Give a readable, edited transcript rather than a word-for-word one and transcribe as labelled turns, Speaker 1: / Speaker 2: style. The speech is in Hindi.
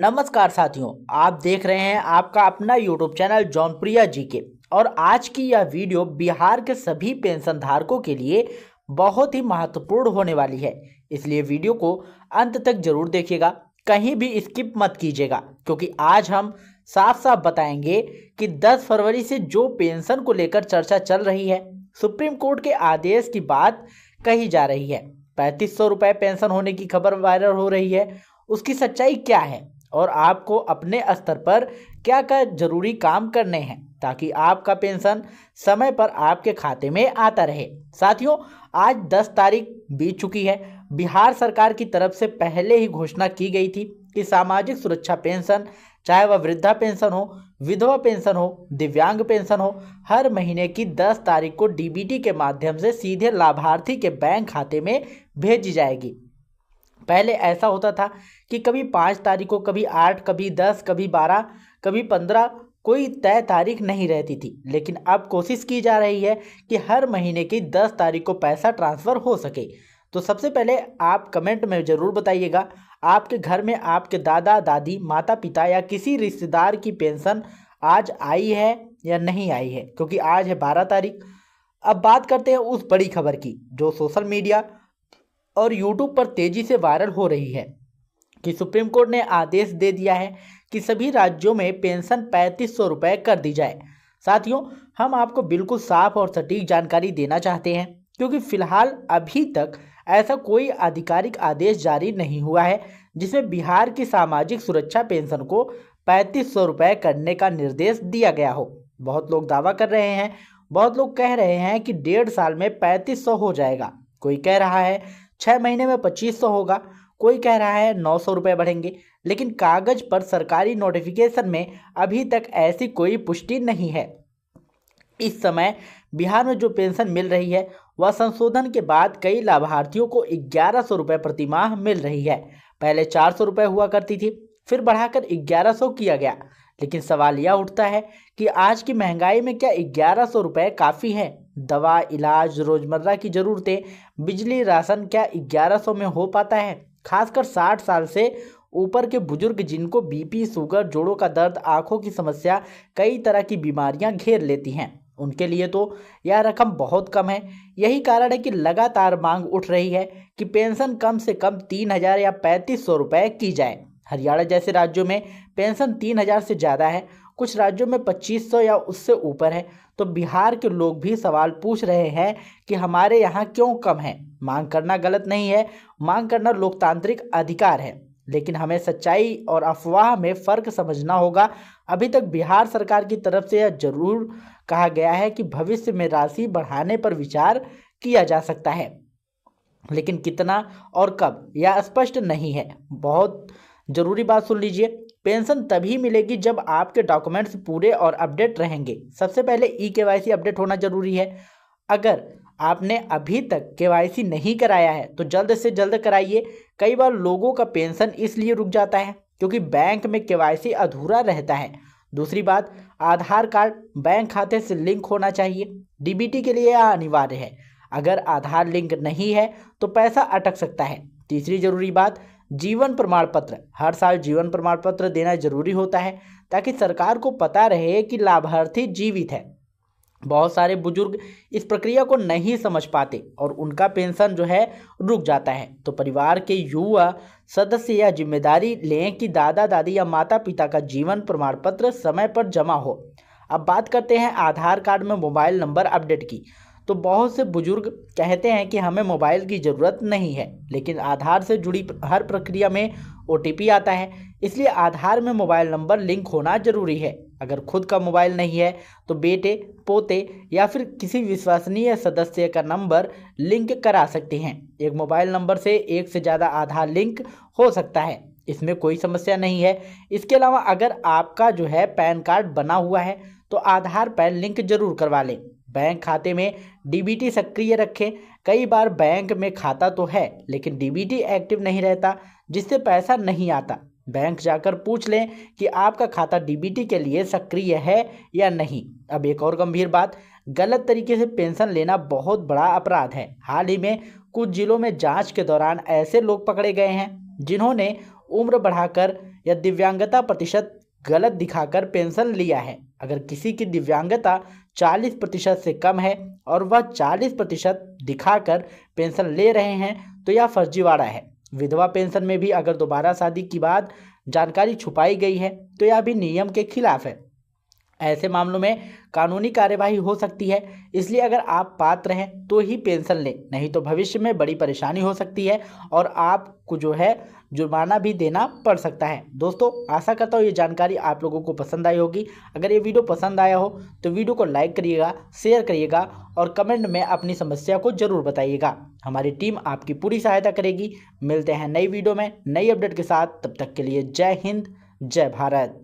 Speaker 1: नमस्कार साथियों, आप देख रहे हैं आपका अपना यूट्यूब चैनल जौनप्रिया जी के। और आज की यह वीडियो बिहार के सभी पेंशन धारकों के लिए बहुत ही महत्वपूर्ण होने वाली है, इसलिए वीडियो को अंत तक जरूर देखिएगा, कहीं भी स्किप मत कीजिएगा, क्योंकि आज हम साफ साफ बताएंगे कि 10 फरवरी से जो पेंशन को लेकर चर्चा चल रही है, सुप्रीम कोर्ट के आदेश की बात कही जा रही है, 3500 रुपये पेंशन होने की खबर वायरल हो रही है, उसकी सच्चाई क्या है और आपको अपने स्तर पर क्या क्या जरूरी काम करने हैं ताकि आपका पेंशन समय पर आपके खाते में आता रहे। साथियों, आज 10 तारीख बीत चुकी है। बिहार सरकार की तरफ से पहले ही घोषणा की गई थी कि सामाजिक सुरक्षा पेंशन, चाहे वह वृद्धा पेंशन हो, विधवा पेंशन हो, दिव्यांग पेंशन हो, हर महीने की 10 तारीख को डीबीटी के माध्यम से सीधे लाभार्थी के बैंक खाते में भेजी जाएगी। पहले ऐसा होता था कि कभी 5 तारीख को, कभी 8, कभी 10, कभी 12, कभी 15, कोई तय तारीख नहीं रहती थी, लेकिन अब कोशिश की जा रही है कि हर महीने की 10 तारीख को पैसा ट्रांसफ़र हो सके। तो सबसे पहले आप कमेंट में ज़रूर बताइएगा, आपके घर में आपके दादा दादी, माता पिता या किसी रिश्तेदार की पेंशन आज आई है या नहीं आई है, क्योंकि आज है 12 तारीख। अब बात करते हैं उस बड़ी खबर की जो सोशल मीडिया और यूट्यूब पर तेजी से वायरल हो रही है कि सुप्रीम कोर्ट ने आदेश दे दिया है कि सभी राज्यों में पेंशन 3500 रुपये कर दी जाए। साथियों, हम आपको बिल्कुल साफ और सटीक जानकारी देना चाहते हैं, क्योंकि फिलहाल अभी तक ऐसा कोई आधिकारिक आदेश जारी नहीं हुआ है जिसमें बिहार की सामाजिक सुरक्षा पेंशन को 3500 रुपये करने का निर्देश दिया गया हो। बहुत लोग दावा कर रहे हैं, बहुत लोग कह रहे हैं कि 1.5 साल में 3500 हो जाएगा, कोई कह रहा है 6 महीने में 2500 होगा, कोई कह रहा है 900 रुपये बढ़ेंगे, लेकिन कागज पर सरकारी नोटिफिकेशन में अभी तक ऐसी कोई पुष्टि नहीं है। इस समय बिहार में जो पेंशन मिल रही है वह संशोधन के बाद कई लाभार्थियों को 1100 रुपये प्रति माह मिल रही है। पहले 400 रुपये हुआ करती थी, फिर बढ़ाकर 1100 किया गया। लेकिन सवाल यह उठता है कि आज की महंगाई में क्या 1100 रुपये काफ़ी है? दवा, इलाज, रोजमर्रा की ज़रूरतें, बिजली, राशन क्या 1100 में हो पाता है? खासकर 60 साल से ऊपर के बुजुर्ग जिनको बीपी, शुगर, जोड़ों का दर्द, आंखों की समस्या, कई तरह की बीमारियां घेर लेती हैं, उनके लिए तो यह रकम बहुत कम है। यही कारण है कि लगातार मांग उठ रही है कि पेंशन कम से कम 3000 या 3500 रुपये की जाए। हरियाणा जैसे राज्यों में पेंशन 3000 से ज़्यादा है, कुछ राज्यों में 2500 या उससे ऊपर है। तो बिहार के लोग भी सवाल पूछ रहे हैं कि हमारे यहाँ क्यों कम है। मांग करना गलत नहीं है, मांग करना लोकतांत्रिक अधिकार है, लेकिन हमें सच्चाई और अफवाह में फ़र्क समझना होगा। अभी तक बिहार सरकार की तरफ से यह जरूर कहा गया है कि भविष्य में राशि बढ़ाने पर विचार किया जा सकता है, लेकिन कितना और कब यह स्पष्ट नहीं है। बहुत जरूरी बात सुन लीजिए, पेंशन तभी मिलेगी जब आपके डॉक्यूमेंट्स पूरे और अपडेट रहेंगे। सबसे पहले ई-केवाईसी अपडेट होना जरूरी है। अगर आपने अभी तक केवाईसी नहीं कराया है तो जल्द से जल्द कराइए। कई बार लोगों का पेंशन इसलिए रुक जाता है क्योंकि बैंक में केवाईसी अधूरा रहता है। दूसरी बात, आधार कार्ड बैंक खाते से लिंक होना चाहिए। डीबीटी के लिए यह अनिवार्य है। अगर आधार लिंक नहीं है तो पैसा अटक सकता है। तीसरी जरूरी बात, जीवन प्रमाण पत्र। हर साल जीवन प्रमाण पत्र देना जरूरी होता है ताकि सरकार को पता रहे कि लाभार्थी जीवित है। बहुत सारे बुजुर्ग इस प्रक्रिया को नहीं समझ पाते और उनका पेंशन जो है रुक जाता है। तो परिवार के युवा सदस्य यह जिम्मेदारी लें कि दादा दादी या माता पिता का जीवन प्रमाण पत्र समय पर जमा हो। अब बात करते हैं आधार कार्ड में मोबाइल नंबर अपडेट की। तो बहुत से बुजुर्ग कहते हैं कि हमें मोबाइल की ज़रूरत नहीं है, लेकिन आधार से जुड़ी हर प्रक्रिया में OTP आता है, इसलिए आधार में मोबाइल नंबर लिंक होना जरूरी है। अगर खुद का मोबाइल नहीं है तो बेटे, पोते या फिर किसी विश्वसनीय सदस्य का नंबर लिंक करा सकते हैं। एक मोबाइल नंबर से एक से ज़्यादा आधार लिंक हो सकता है, इसमें कोई समस्या नहीं है। इसके अलावा अगर आपका जो है पैन कार्ड बना हुआ है तो आधार पैन लिंक जरूर करवा लें। बैंक खाते में डीबीटी सक्रिय रखें। कई बार बैंक में खाता तो है लेकिन डीबीटी एक्टिव नहीं रहता, जिससे पैसा नहीं आता। बैंक जाकर पूछ लें कि आपका खाता डीबीटी के लिए सक्रिय है या नहीं। अब एक और गंभीर बात, गलत तरीके से पेंशन लेना बहुत बड़ा अपराध है। हाल ही में कुछ जिलों में जांच के दौरान ऐसे लोग पकड़े गए हैं जिन्होंने उम्र बढ़ाकर या दिव्यांगता प्रतिशत गलत दिखाकर पेंशन लिया है। अगर किसी की दिव्यांगता 40% से कम है और वह 40% दिखाकर पेंशन ले रहे हैं तो यह फर्जीवाड़ा है। विधवा पेंशन में भी अगर दोबारा शादी के बाद जानकारी छुपाई गई है तो यह भी नियम के खिलाफ है। ऐसे मामलों में कानूनी कार्यवाही हो सकती है। इसलिए अगर आप पात्र हैं तो ही पेंशन लें, नहीं तो भविष्य में बड़ी परेशानी हो सकती है और आपको जो है जुर्माना भी देना पड़ सकता है। दोस्तों, आशा करता हूँ ये जानकारी आप लोगों को पसंद आई होगी। अगर ये वीडियो पसंद आया हो तो वीडियो को लाइक करिएगा, शेयर करिएगा और कमेंट में अपनी समस्या को जरूर बताइएगा। हमारी टीम आपकी पूरी सहायता करेगी। मिलते हैं नई वीडियो में नई अपडेट के साथ। तब तक के लिए जय हिंद, जय भारत।